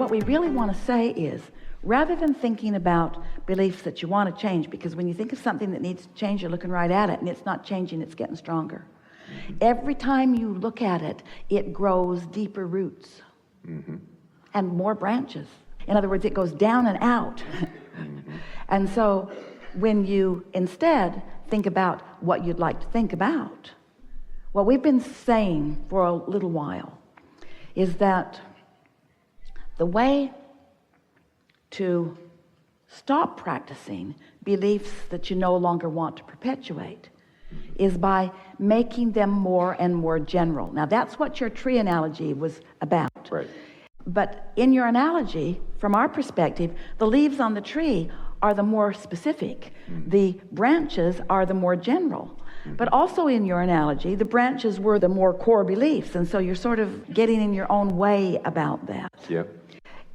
What we really want to say is, rather than thinking about beliefs that you want to change, because when you think of something that needs to change, you're looking right at it, and it's not changing, it's getting stronger. Every time you look at it, it grows deeper roots and more branches. In other words, it goes down and out. And so when you instead think about what you'd like to think about, what we've been saying for a little while is that the way to stop practicing beliefs that you no longer want to perpetuate is by making them more and more general. Now, that's what your tree analogy was about. Right. But in your analogy, from our perspective, the leaves on the tree are the more specific. The branches are the more general. But also in your analogy, the branches were the more core beliefs. And so you're sort of getting in your own way about that. Yeah.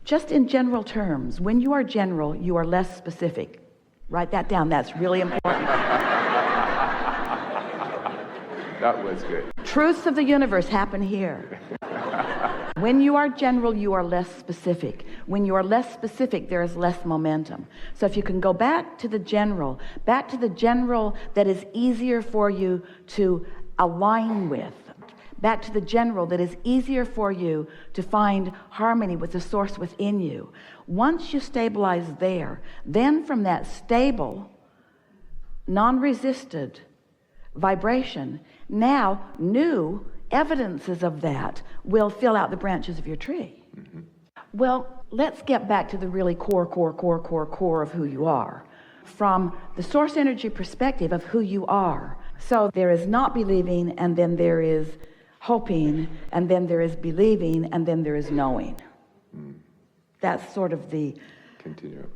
Just in general terms, when you are general, you are less specific. Write that down. That's really important. That was good. Truths of the universe happen here. When you are general, you are less specific. When you are less specific, there is less momentum. So if you can go back to the general that is easier for you to align with, back to the general that is easier for you to find harmony with the source within you. Once you stabilize there, then from that stable, non-resisted vibration, now new evidences of that will fill out the branches of your tree. Well, let's get back to the really core of who you are. From the source energy perspective of who you are. So there is not believing, and then there is hoping, and then there is believing, and then there is knowing. That's sort of the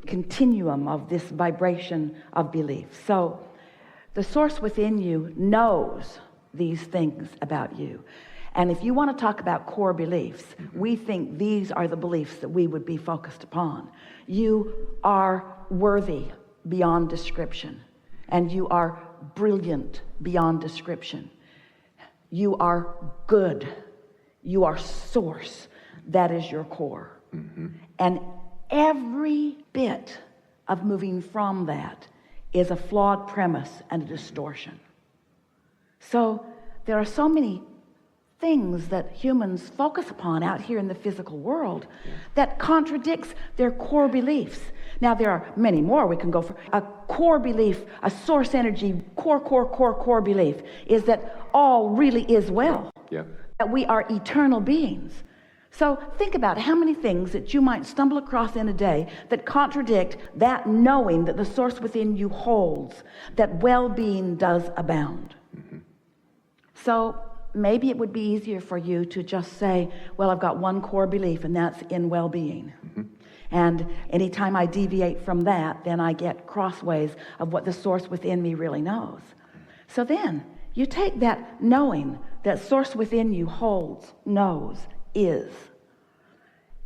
continuum of this vibration of belief. So the source within you knows these things about you. And if you want to talk about core beliefs, we think these are the beliefs that we would be focused upon. You are worthy beyond description, and you are brilliant beyond description. You are good. You are source. That is your core. And every bit of moving from that is a flawed premise and a distortion. So there are so many things that humans focus upon out here in the physical world that contradicts their core beliefs. Now, there are many more we can go for. A core belief, a source energy, core belief is that all really is well. Yeah. That we are eternal beings. So think about how many things that you might stumble across in a day that contradict that knowing that the source within you holds, that well-being does abound. So maybe it would be easier for you to just say, well, I've got one core belief, and that's in well-being. And anytime I deviate from that, then I get crossways of what the source within me really knows. So then you take that knowing that source within you holds, knows, is,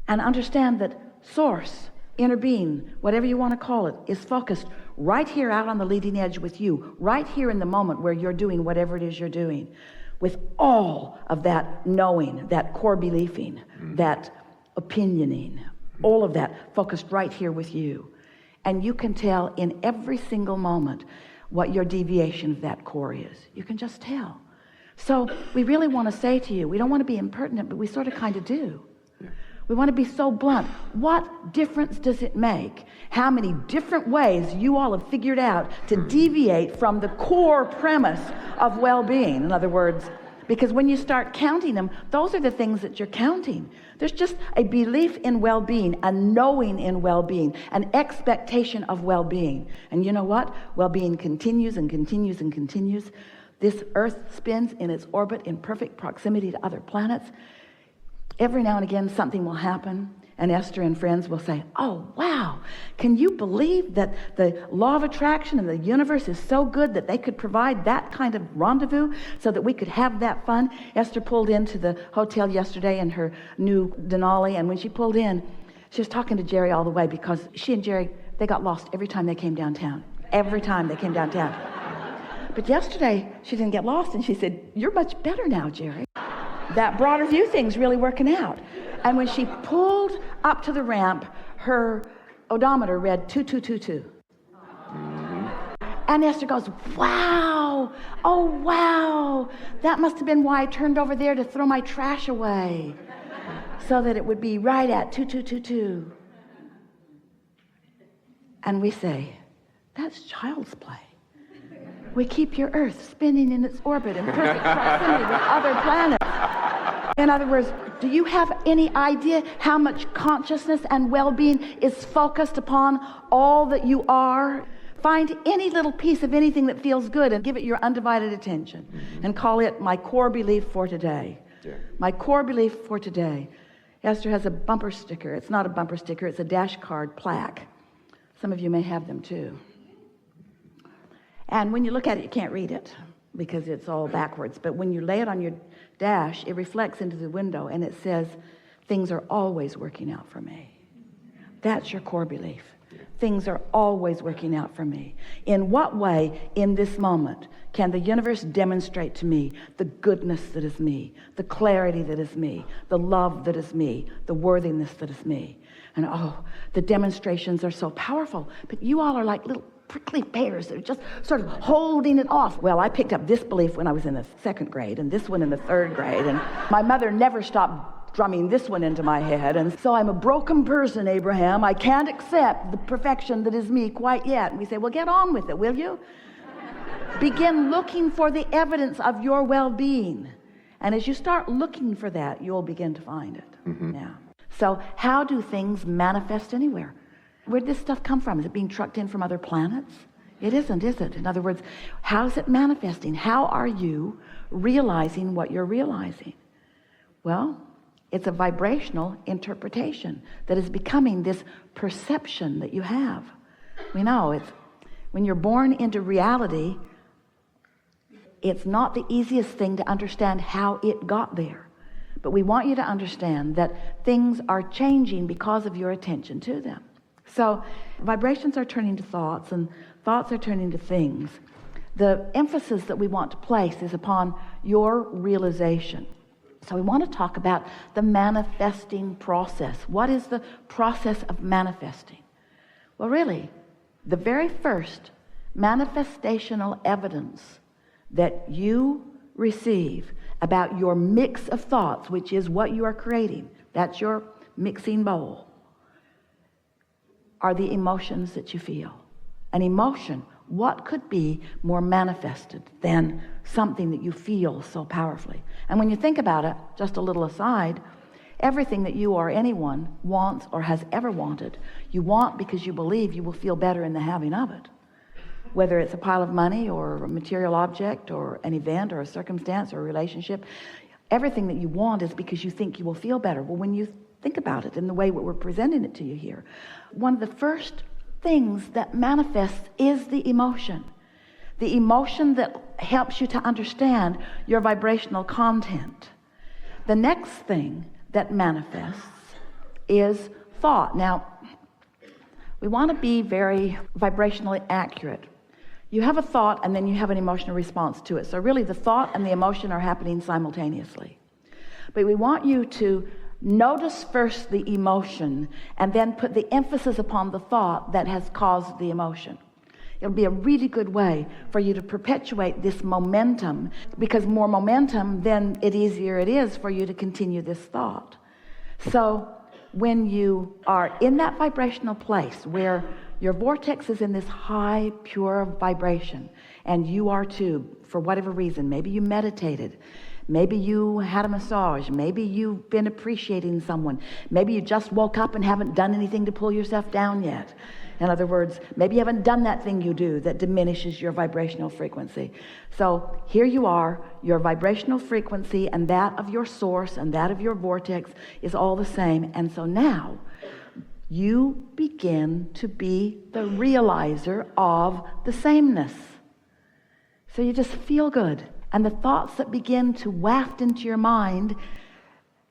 and understand that source, inner being, whatever you want to call it, is focused right here out on the leading edge with you, right here in the moment where you're doing whatever it is you're doing, with all of that knowing, that core believing, that opinioning, all of that focused right here with you. And you can tell in every single moment what your deviation of that core is. You can just tell. So we really want to say to you, we don't want to be impertinent, but we sort of kind of do. We want to be so blunt. What difference does it make how many different ways you all have figured out to deviate from the core premise of well-being? In other words, because when you start counting them, those are the things that you're counting. There's just a belief in well-being, a knowing in well-being, an expectation of well-being. And you know what? Well-being continues and continues and continues. This earth spins in its orbit in perfect proximity to other planets. Every now and again, something will happen, and Esther and friends will say, oh, wow, can you believe that the law of attraction and the universe is so good that they could provide that kind of rendezvous so that we could have that fun? Esther pulled into the hotel yesterday in her new Denali, and when she pulled in, she was talking to Jerry all the way because she and Jerry, they got lost every time they came downtown. Every time they came downtown. But yesterday, she didn't get lost, and she said, you're much better now, Jerry. That broader view thing's really working out. And when she pulled up to the ramp, her odometer read 2222. And Esther goes, wow, oh wow, that must have been why I turned over there to throw my trash away, so that it would be right at 2222. And we say, that's child's play. We keep your Earth spinning in its orbit in perfect proximity with other planets. In other words, do you have any idea how much consciousness and well-being is focused upon all that you are? Find any little piece of anything that feels good and give it your undivided attention, and call it my core belief for today. Yeah. My core belief for today. Esther has a bumper sticker. It's not a bumper sticker, it's a dash card plaque. Some of you may have them too. And when you look at it, you can't read it because it's all backwards. But when you lay it on your dash, it reflects into the window and it says, things are always working out for me. That's your core belief. Things are always working out for me. In what way, in this moment, can the universe demonstrate to me the goodness that is me, the clarity that is me, the love that is me, the worthiness that is me? And the demonstrations are so powerful. But you all are like little prickly pears that are just sort of holding it off. Well, I picked up this belief when I was in the 2nd grade and this one in the 3rd grade. And my mother never stopped drumming this one into my head. And so I'm a broken person, Abraham. I can't accept the perfection that is me quite yet. And we say, well, get on with it, will you? Begin looking for the evidence of your well-being. And as you start looking for that, you'll begin to find it. Yeah. So how do things manifest anywhere? Where did this stuff come from? Is it being trucked in from other planets? It isn't, is it? In other words, how's it manifesting? How are you realizing what you're realizing? Well, it's a vibrational interpretation that is becoming this perception that you have. We know it's when you're born into reality, it's not the easiest thing to understand how it got there. But we want you to understand that things are changing because of your attention to them. So vibrations are turning to thoughts, and thoughts are turning to things. The emphasis that we want to place is upon your realization. So we want to talk about the manifesting process. What is the process of manifesting? Well, really, the very first manifestational evidence that you receive about your mix of thoughts, which is what you are creating, that's your mixing bowl, are the emotions that you feel. An emotion, what could be more manifested than something that you feel so powerfully? And when you think about it, just a little aside, everything that you or anyone wants or has ever wanted, you want because you believe you will feel better in the having of it. Whether it's a pile of money or a material object or an event or a circumstance or a relationship, everything that you want is because you think you will feel better. Well, when you think about it in the way that we're presenting it to you here, one of the first things that manifests is the emotion. The emotion that helps you to understand your vibrational content. The next thing that manifests is thought. Now, we want to be very vibrationally accurate. You have a thought and then you have an emotional response to it. So really the thought and the emotion are happening simultaneously. But we want you to notice first the emotion and then put the emphasis upon the thought that has caused the emotion. It'll be a really good way for you to perpetuate this momentum, because more momentum, then it easier it is for you to continue this thought. So when you are in that vibrational place where your vortex is in this high, pure vibration, and you are too, for whatever reason, maybe you meditated, maybe you had a massage, maybe you've been appreciating someone, maybe you just woke up and haven't done anything to pull yourself down yet. In other words, maybe you haven't done that thing you do that diminishes your vibrational frequency. So here you are, your vibrational frequency and that of your source and that of your vortex is all the same. And so now you begin to be the realizer of the sameness. So you just feel good. And the thoughts that begin to waft into your mind,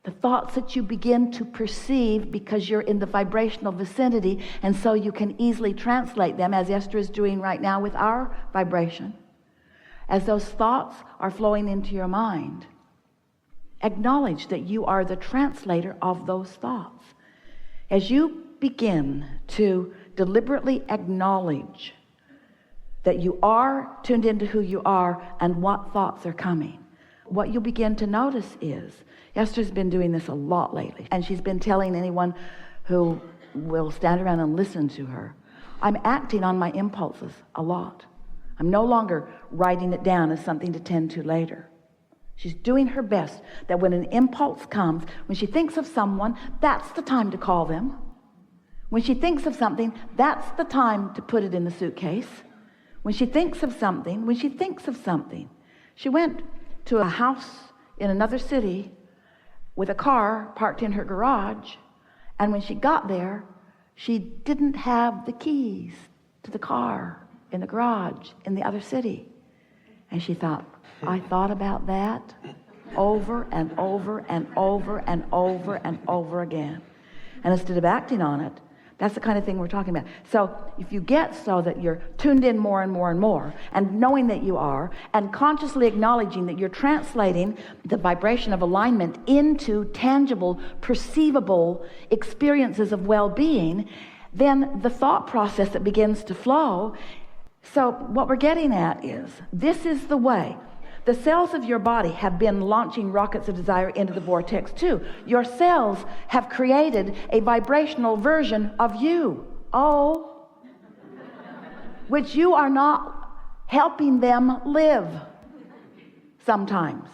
the thoughts that you begin to perceive because you're in the vibrational vicinity, and so you can easily translate them, as Esther is doing right now with our vibration. As those thoughts are flowing into your mind, Acknowledge that you are the translator of those thoughts. As you begin to deliberately acknowledge that you are tuned into who you are and what thoughts are coming, what you'll begin to notice is, Esther's been doing this a lot lately, and she's been telling anyone who will stand around and listen to her, I'm acting on my impulses a lot. I'm no longer writing it down as something to tend to later. She's doing her best that when an impulse comes, when she thinks of someone, that's the time to call them. When she thinks of something, that's the time to put it in the suitcase. When she thinks of something, she went to a house in another city with a car parked in her garage, and when she got there, she didn't have the keys to the car in the garage in the other city. And she thought, I thought about that over and over and over and over and over again. And instead of acting on it, that's the kind of thing we're talking about. So if you get so that you're tuned in more and more and more, and knowing that you are, and consciously acknowledging that you're translating the vibration of alignment into tangible, perceivable experiences of well-being, then the thought process that begins to flow. So what we're getting at is, this is the way. The cells of your body have been launching rockets of desire into the vortex too. Your cells have created a vibrational version of you. Oh, which you are not helping them live sometimes.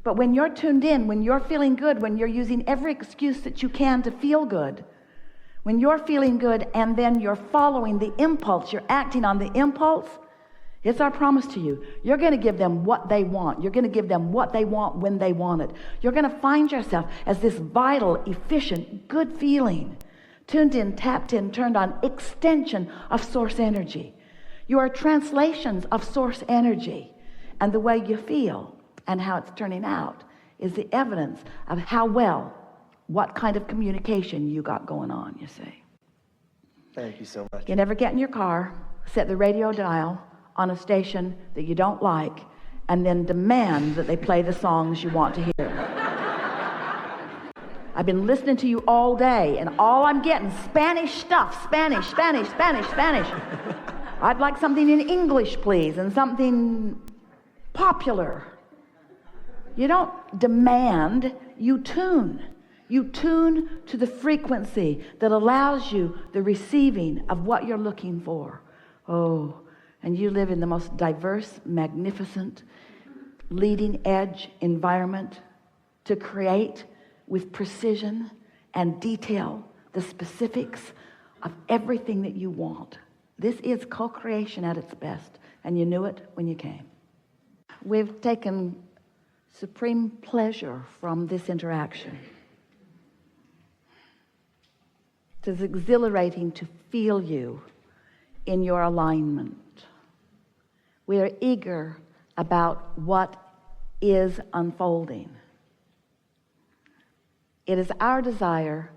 But when you're tuned in, when you're feeling good, when you're using every excuse that you can to feel good, when you're feeling good and then you're following the impulse, you're acting on the impulse, it's our promise to you. You're going to give them what they want. You're going to give them what they want when they want it. You're going to find yourself as this vital, efficient, good feeling, tuned in, tapped in, turned on, extension of source energy. You are translations of source energy. And the way you feel and how it's turning out is the evidence of how well, what kind of communication you got going on, you see. Thank you so much. You never get in your car, set the radio dial on a station that you don't like, and then demand that they play the songs you want to hear. I've been listening to you all day, and all I'm getting Spanish stuff. Spanish. I'd like something in English, please, and something popular. You don't demand, you tune. You tune to the frequency that allows you the receiving of what you're looking for. Oh, and you live in the most diverse, magnificent, leading edge environment to create with precision and detail the specifics of everything that you want. This is co-creation at its best, and you knew it when you came. We've taken supreme pleasure from this interaction. It's exhilarating to feel you in your alignment. We are eager about what is unfolding. It is our desire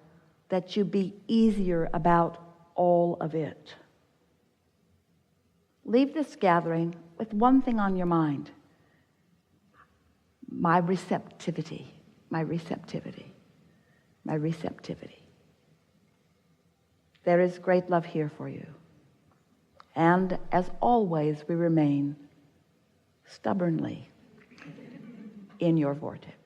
that you be easier about all of it. Leave this gathering with one thing on your mind: my receptivity. There is great love here for you. And as always, we remain stubbornly in your vortex.